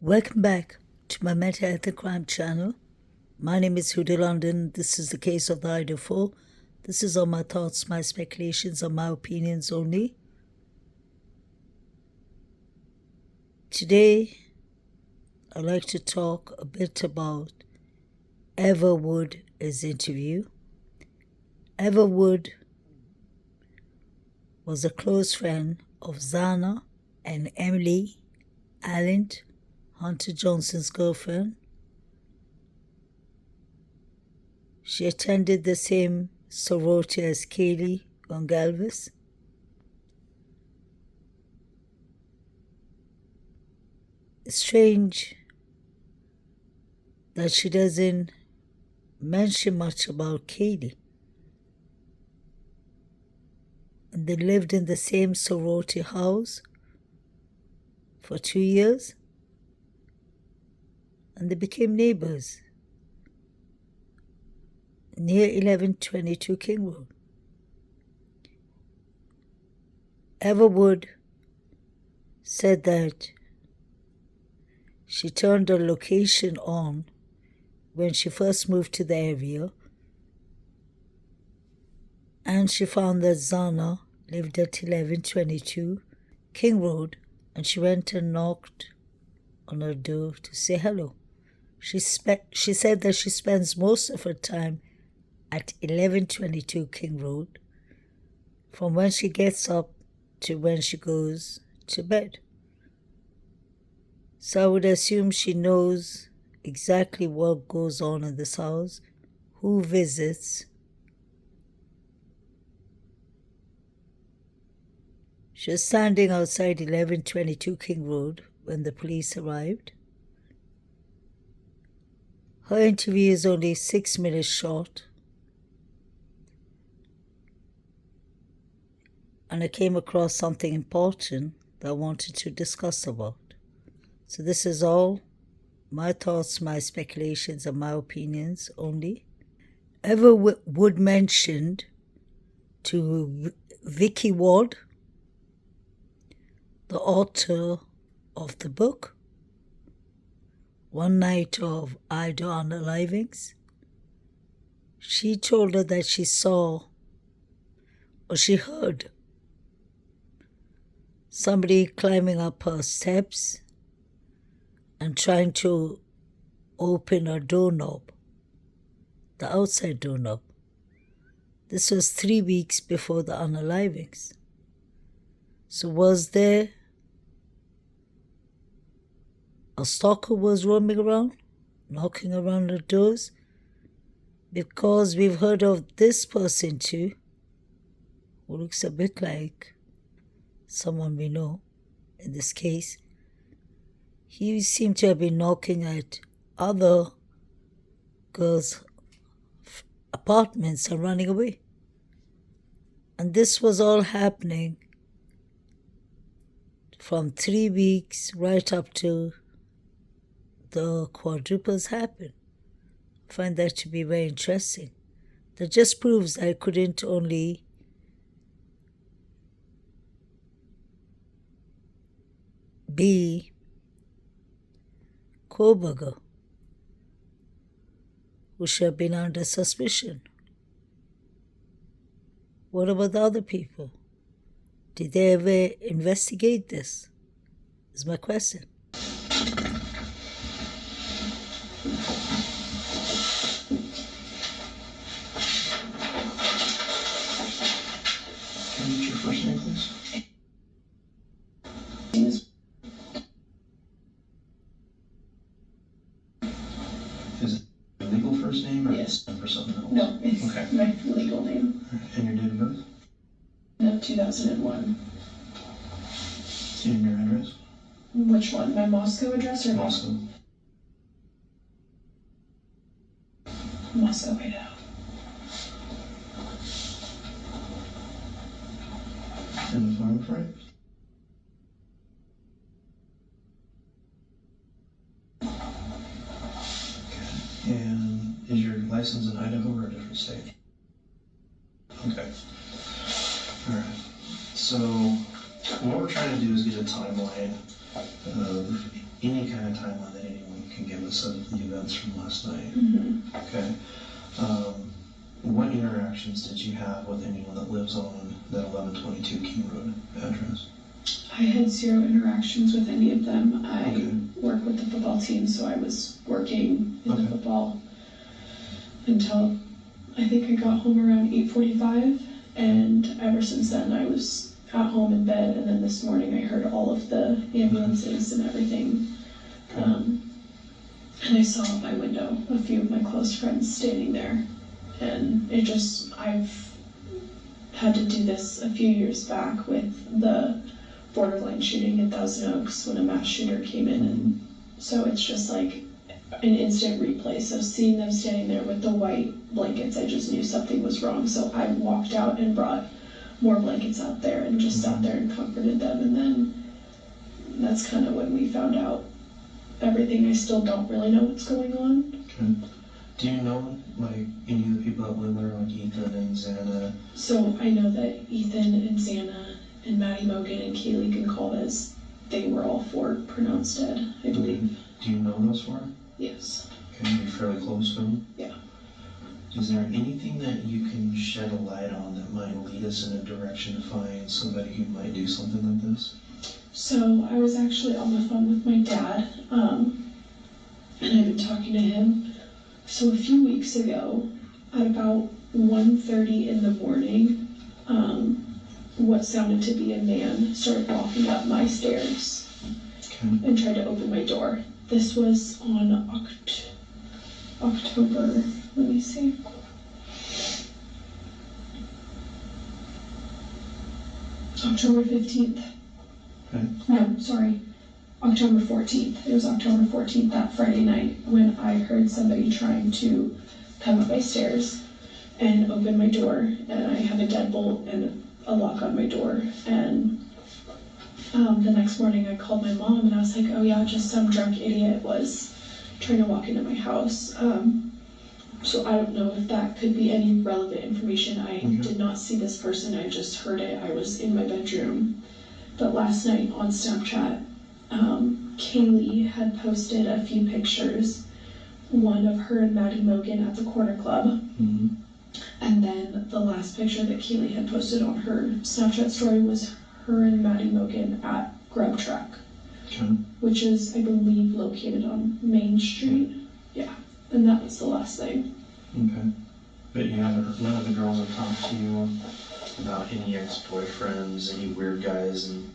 Welcome back to my Mental Health and Crime channel. My name is Huda London. This is the case of the Idaho. This is all my thoughts, my speculations, and my opinions only. Today, I'd like to talk a bit about Everwood's interview. Everwood was a close friend of Zana and Emily Allen, Hunter Johnson's girlfriend. She attended the same sorority as Kaylees Gongalves. It's strange that she doesn't mention much about Kaylees. And they lived in the same sorority house for 2 years. And they became neighbors near 1122 King Road. Everwood said that she turned her location on when she first moved to the area, and she found that Zana lived at 1122 King Road, and she went and knocked on her door to say hello. She said that she spends most of her time at 1122 King Road, from when she gets up to when she goes to bed. So I would assume she knows exactly what goes on in this house, who visits. She was standing outside 1122 King Road when the police arrived. Her interview is only 6 minutes short, and I came across something important that I wanted to discuss about. So this is all my thoughts, my speculations, and my opinions only. Everwood mentioned to Vicky Ward, the author of the book One Night of Idaho Unalivings. She told her that she saw, or she heard, somebody climbing up her steps and trying to open her doorknob, the outside doorknob. This was 3 weeks before the unalivings. So was there a stalker was roaming around, knocking around the doors? Because we've heard of this person too, who looks a bit like someone we know in this case. He seemed to have been knocking at other girls' apartments and running away. And this was all happening from 3 weeks right up to the quadruples happened. I find that to be very interesting. That just proves that it couldn't only be Koberger who should have been under suspicion. What about the other people? Did they ever investigate this? Is my question. Can I get your first name, please? Is it your legal first name or Yes. for something else? No, it's Okay. my legal name. And your date of birth? No, 2001. And your address? Which one? My Moscow address or Moscow. Moscow, Idaho. And the phone for it? Okay. And is your license in Idaho or a different state? Okay. All right. So what we're trying to do is get a timeline of any kind of timeline that anyone can give us of the events from last night. Okay. What interactions did you have with anyone that lives on that 1122 King Road address? I had 0 interactions with any of them. I Okay. work with the football team, so I was working in Okay. the football until I think I got home around 8:45, and ever since then I was at home in bed, and then this morning I heard all of the ambulances and everything. And I saw out my window a few of my close friends standing there, and I've had to do this a few years back with the borderline shooting at Thousand Oaks when a mass shooter came in, and so it's just like an instant replay. So seeing them standing there with the white blankets, I just knew something was wrong. So I walked out and brought more blankets out there and just sat there and comforted them, and then that's kind of when we found out everything. I still don't really know what's going on. Okay. Do you know, like, any of the people that live there, like Ethan and Xana? So I know that Ethan and Xana and Maddie Mogan and Kaylee Goncalves, they were all 4 pronounced dead, I believe. Do you know those 4? Yes. Okay, you're fairly close to them? Yeah. Is there anything that you can shed a light on that might lead us in a direction to find somebody who might do something like this? So I was actually on the phone with my dad, and I've been talking to him. So a few weeks ago, at about 1:30 in the morning, what sounded to be a man started walking up my stairs and tried to open my door. This was on October, let me see. October 15th. Okay. No, sorry. October 14th. It was October 14th, that Friday night, when I heard somebody trying to come up my stairs and open my door, and I have a deadbolt and a lock on my door. And the next morning I called my mom and I was like, oh yeah, just some drunk idiot was trying to walk into my house. So I don't know if that could be any relevant information. I did not see this person, I just heard it. I was in my bedroom. But last night on Snapchat, Kaylee had posted a few pictures, one of her and Maddie Mogan at the Corner Club, and then the last picture that Kaylee had posted on her Snapchat story was her and Maddie Mogan at Grub Track, which is, I believe, located on Main Street. Yeah, and that was the last thing. Okay. But you haven't, none of the girls have talked to you about any ex-boyfriends, any weird guys, and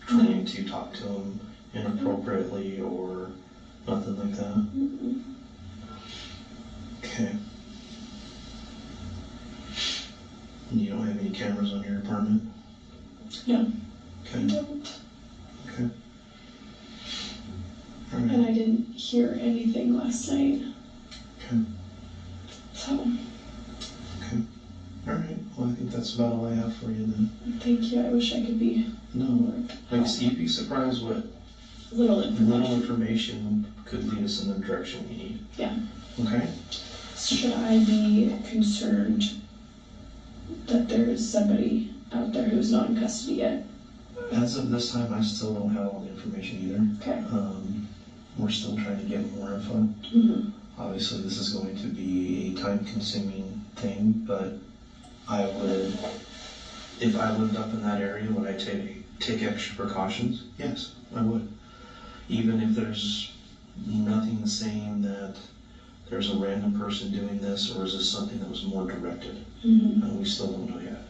trying to talk to them inappropriately or nothing like that? Okay. You don't have any cameras on your apartment? No, I Okay. don't. Okay. All And right. I didn't hear anything last night. Okay. So, Okay. All right. Well, I think that's about all I have for you then. thank you. I wish I could be No. more Like, you'd be surprised what little little information. information could lead us in the direction we need. Yeah. Okay? Should I be concerned that there is somebody out there who's not in custody yet? As of this time, I still don't have all the information either. Okay. We're still trying to get more info. Mm-hmm. Obviously, this is going to be a time-consuming thing, but I would, if I lived up in that area, would I take extra precautions? Yes, I would. Even if there's nothing saying that there's a random person doing this, or is this something that was more directed? Mm-hmm. We still don't know yet.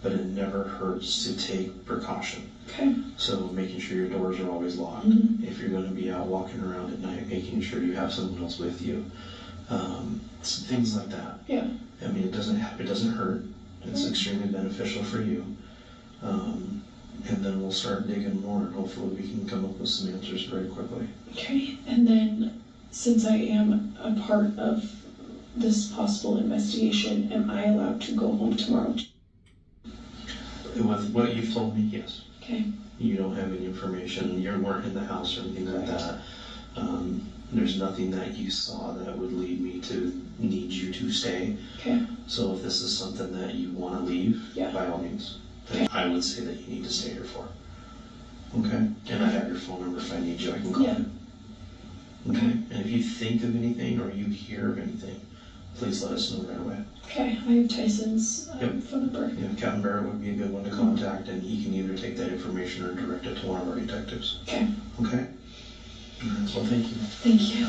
But it never hurts to take precaution. Okay. So making sure your doors are always locked. Mm-hmm. If you're going to be out walking around at night, making sure you have someone else with you. Things like that. Yeah. I mean, it doesn't hurt. It's extremely beneficial for you. And then we'll start digging more, and hopefully we can come up with some answers very quickly. Okay. And then, since I am a part of this possible investigation, am I allowed to go home tomorrow? With what you've told me, yes. Okay. You don't have any information. You weren't in the house or anything like that. There's nothing that you saw that would lead me to need you to stay. Okay. So if this is something that you want to leave, Yeah. by all means, then I would say that you need to stay here for. Okay? And I have your phone number. If I need you, I can call Yeah. you. Okay? And if you think of anything or you hear of anything, please let us know right away. Okay, I have Tyson's Yep. phone number. Yeah, Captain Barrett would be a good one to contact, and he can either take that information or direct it to one of our detectives. Okay. Okay? Well, thank you. Thank you.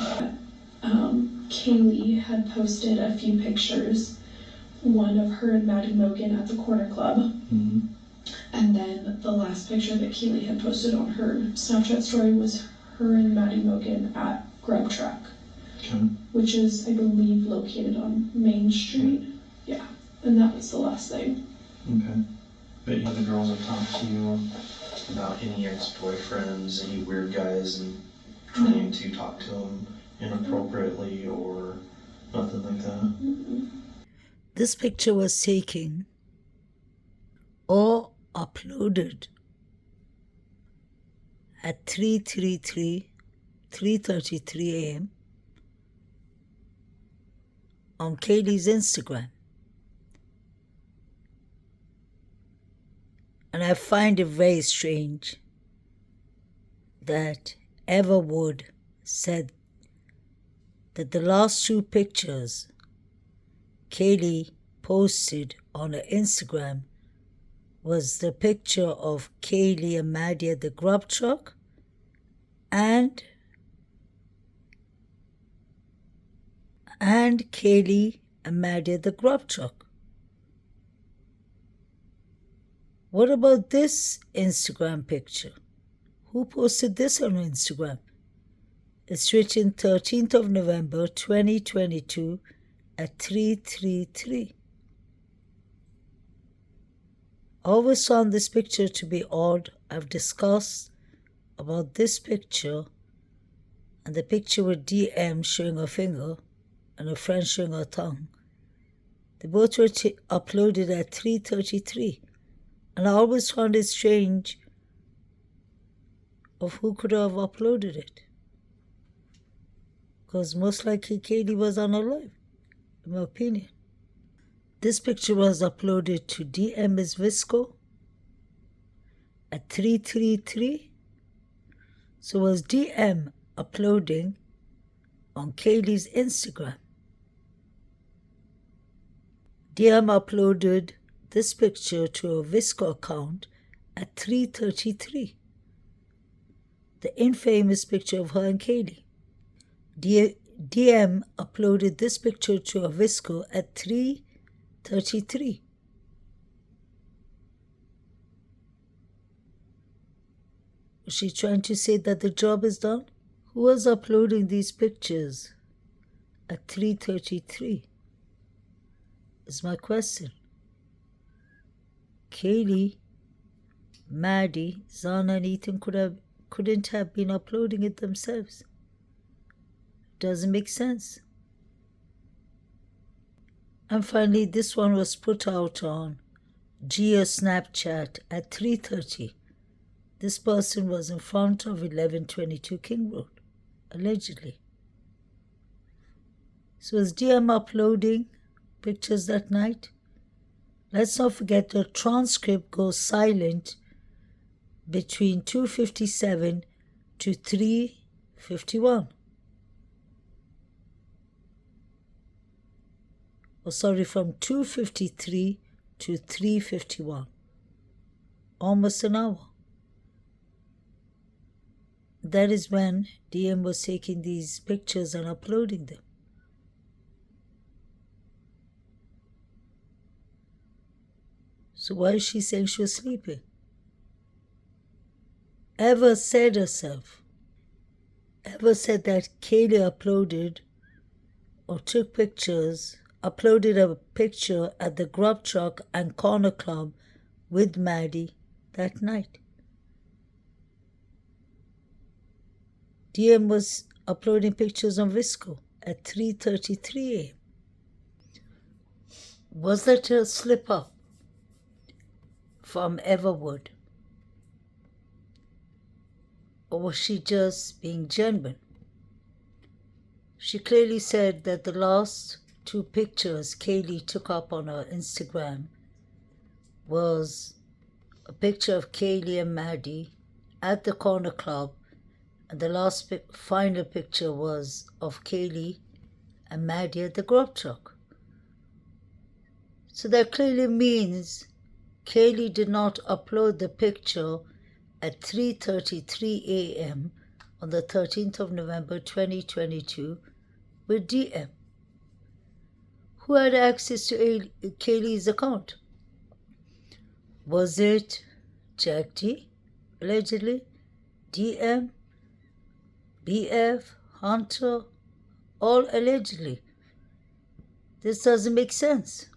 Kaylee had posted a few pictures, one of her and Maddie Mogan at the Corner Club, Mm-hmm. and then the last picture that Kaylee had posted on her Snapchat story was her and Maddie Mogan at Grub Truck, Okay. which is, I believe, located on Main Street. Yeah, and that was the last thing. Okay. But you know, the girls have talked to you about any ex-boyfriends, any weird guys, and trying to talk to them inappropriately or nothing like that? Mm-mm. This picture was taken or uploaded at 3:33 a.m. on Kaylee's Instagram. And I find it very strange that Everwood said that the last two pictures Kaylee posted on her Instagram was the picture of Kaylee and Maddie at the Grub Truck and Kaylee and Maddie at the Grub Truck. What about this Instagram picture? Who posted this on Instagram? It's written 13th of November 2022 at 3:33. I always found this picture to be odd. I've discussed about this picture and the picture with DM showing a finger and a friend showing her tongue. They both were uploaded at 3:33, and I always found it strange of who could have uploaded it, because most likely Kaylee was unalive, in my opinion. This picture was uploaded to DM Ms. Visco at 3:33. So was DM uploading on Kaylee's Instagram? DM uploaded this picture to a Visco account at 3:33. The infamous picture of her and Kaylee. DM uploaded this picture to a Visco at 3:33. Was she trying to say that the job is done? Who was uploading these pictures at 3:33 is my question. Kaylee, Maddie, Zana, and Ethan couldn't have been uploading it themselves. Doesn't make sense. And finally, this one was put out on Geo Snapchat at 3:30. This person was in front of 1122 King Road, allegedly. So was DM uploading pictures that night? Let's not forget the transcript goes silent between 2:57 to 3:51. From 2:53 to 3:51. Almost an hour. That is when DM was taking these pictures and uploading them. So why is she saying she was sleeping? Ever said that Kaylee uploaded or took pictures, uploaded a picture at the Grub Truck and Corner Club with Maddie that night? DM was uploading pictures on Visco at 3:33 a.m. Was that a slip-up from Everwood? Or was she just being genuine? She clearly said that the last two pictures Kaylee took up on her Instagram was a picture of Kaylee and Maddie at the corner club, and the last final picture was of Kaylee and Maddie at the Grub truck. So that clearly means Kaylee did not upload the picture at 3:33 a.m. on the 13th of November 2022 with DM. Who had access to Kaylee's account? Was it Jack D, allegedly, DM, BF, Hunter, all allegedly? This doesn't make sense.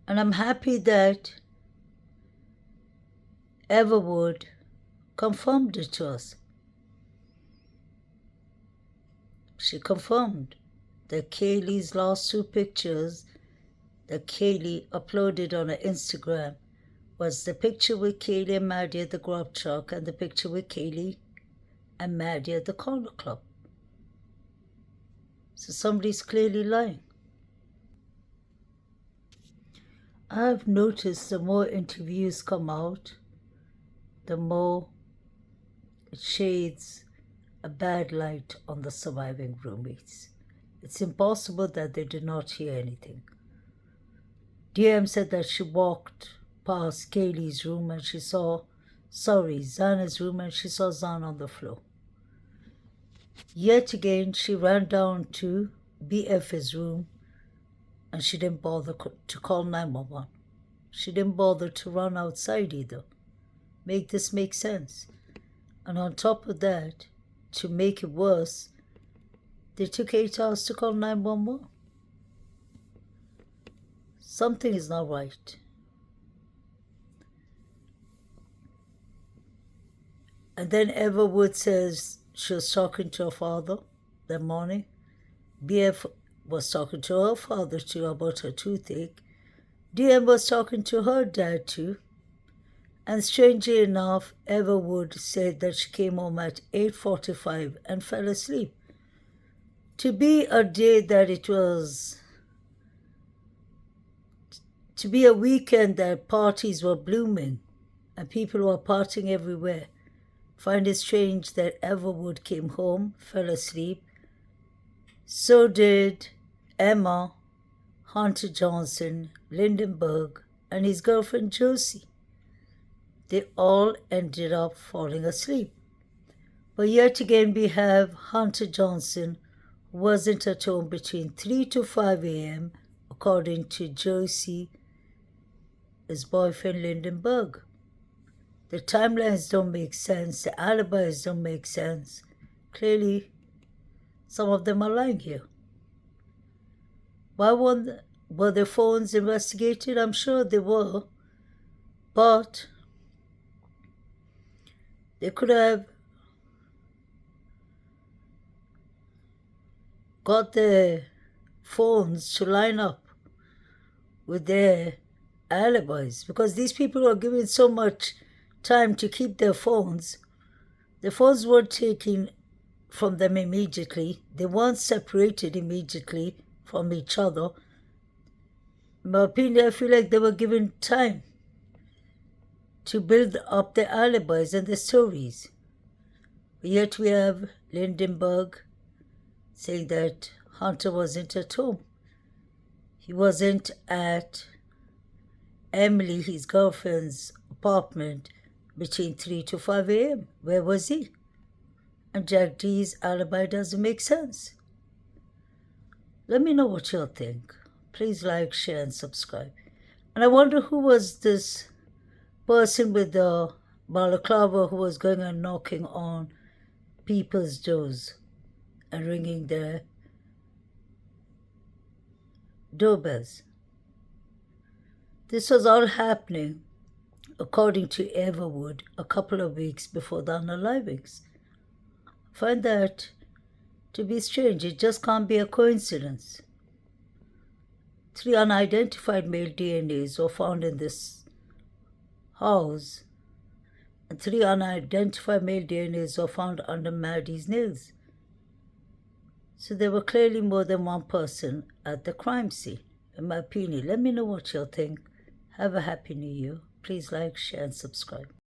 And I'm happy that Everwood confirmed it to us. She confirmed that Kaylee's last two pictures that Kaylee uploaded on her Instagram was the picture with Kaylee and Maddie at the Grub truck and the picture with Kaylee and Maddie at the corner club. So somebody's clearly lying. I've noticed the more interviews come out, the more it shades a bad light on the surviving roommates. It's impossible that they did not hear anything. DM said that she walked past Kaylee's room and she saw, Zana's room, and she saw Zana on the floor. Yet again, she ran down to BF's room and she didn't bother to call 911. She didn't bother to run outside either. Make this make sense. And on top of that, to make it worse, they took 8 hours to call 911. Something is not right. And then Everwood says she was talking to her father that morning. BF was talking to her father too about her toothache. DM was talking to her dad too. And strangely enough, Everwood said that she came home at 8:45 and fell asleep. To be a day that it was, to be a weekend that parties were blooming and people were partying everywhere, find it strange that Everwood came home, fell asleep. So did Emma, Hunter Johnson, Lindenberg, and his girlfriend Josie. They all ended up falling asleep. But yet again we have Hunter Johnson, who wasn't at home between 3 to 5 a.m., according to Josie, his boyfriend Lindenberg. The timelines don't make sense, the alibis don't make sense. Clearly, some of them are lying here. Why were their phones investigated? I'm sure they were, but they could have got their phones to line up with their alibis, because these people are given so much time to keep their phones. The phones weren't taken from them immediately. They weren't separated immediately from each other. In my opinion, I feel like they were given time to build up their alibis and their stories. But yet we have Lindenberg saying that Hunter wasn't at home. He wasn't at Emily, his girlfriend's apartment, between 3 to 5 a.m. Where was he? And Jack D's alibi doesn't make sense. Let me know what you'll think. Please like, share, and subscribe. And I wonder who was this person with the balaclava who was going and knocking on people's doors and ringing their doorbells. This was all happening, according to Everwood, a couple of weeks before the unalivings. I find that to be strange. It just can't be a coincidence. 3 unidentified male DNAs were found in this house, and 3 unidentified male DNAs were found under Maddie's nails. So there were clearly more than one person at the crime scene, in my opinion. Let me know what you'll think. Have a happy new year. Please like, share, and subscribe.